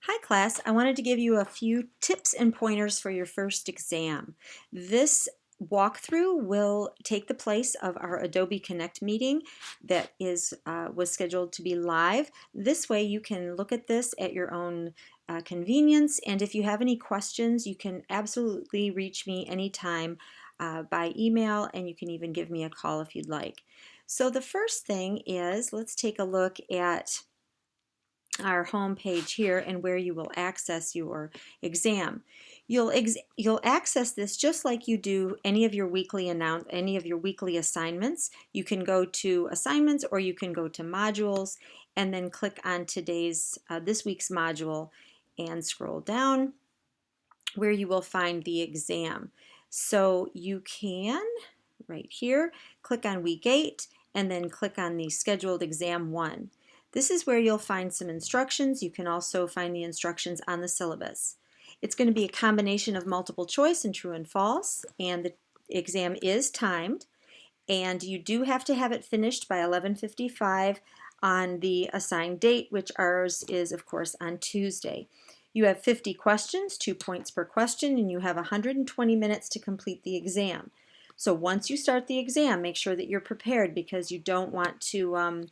Hi class, I wanted to give you a few tips and pointers for your first exam. This walkthrough will take the place of our Adobe Connect meeting that was scheduled to be live. This way you can look at this at your own convenience, and if you have any questions you can absolutely reach me anytime by email, and you can even give me a call if you'd like. So the first thing is, let's take a look at our home page here and where you will access your exam. You'll access this just like you do any of your weekly assignments. You can go to assignments, or you can go to modules and then click on this week's module and scroll down where you will find the exam. So you can right here click on week 8 and then click on the scheduled exam 1. This is where you'll find some instructions. You can also find the instructions on the syllabus. It's going to be a combination of multiple choice and true and false, and the exam is timed, and you do have to have it finished by 11:55 on the assigned date, which ours is of course on Tuesday. You have 50 questions, 2 points per question, and you have 120 minutes to complete the exam. So once you start the exam, make sure that you're prepared, because you don't want to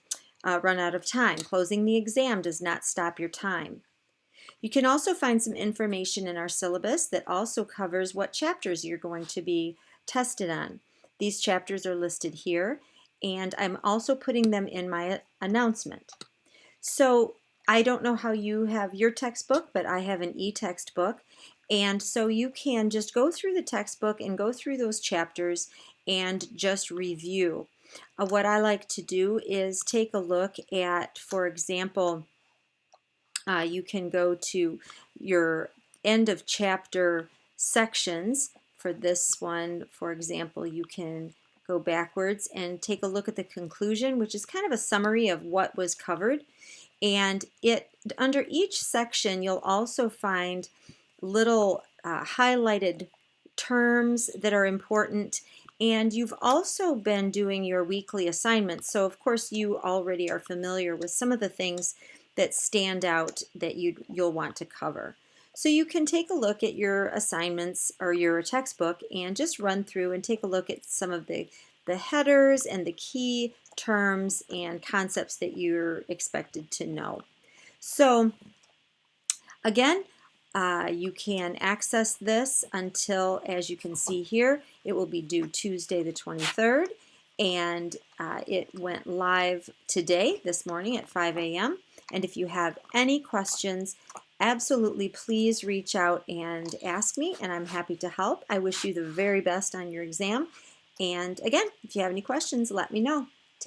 run out of time. Closing the exam does not stop your time. You can also find some information in our syllabus that also covers what chapters you're going to be tested on. These chapters are listed here, and I'm also putting them in my announcement. So I don't know how you have your textbook, but I have an e-textbook, and so you can just go through the textbook and go through those chapters and just review. What I like to do is take a look at, for example, you can go to your end of chapter sections. For this one, for example, you can go backwards and take a look at the conclusion, which is kind of a summary of what was covered. And under each section you'll also find little highlighted terms that are important, and you've also been doing your weekly assignments, so of course you already are familiar with some of the things that stand out that you'll want to cover. So you can take a look at your assignments or your textbook and just run through and take a look at some of the headers and the key terms and concepts that you're expected to know. So again, you can access this until, as you can see here, it will be due Tuesday the 23rd, and it went live today, this morning at 5 a.m. And if you have any questions, absolutely please reach out and ask me, and I'm happy to help. I wish you the very best on your exam. And again, if you have any questions, let me know.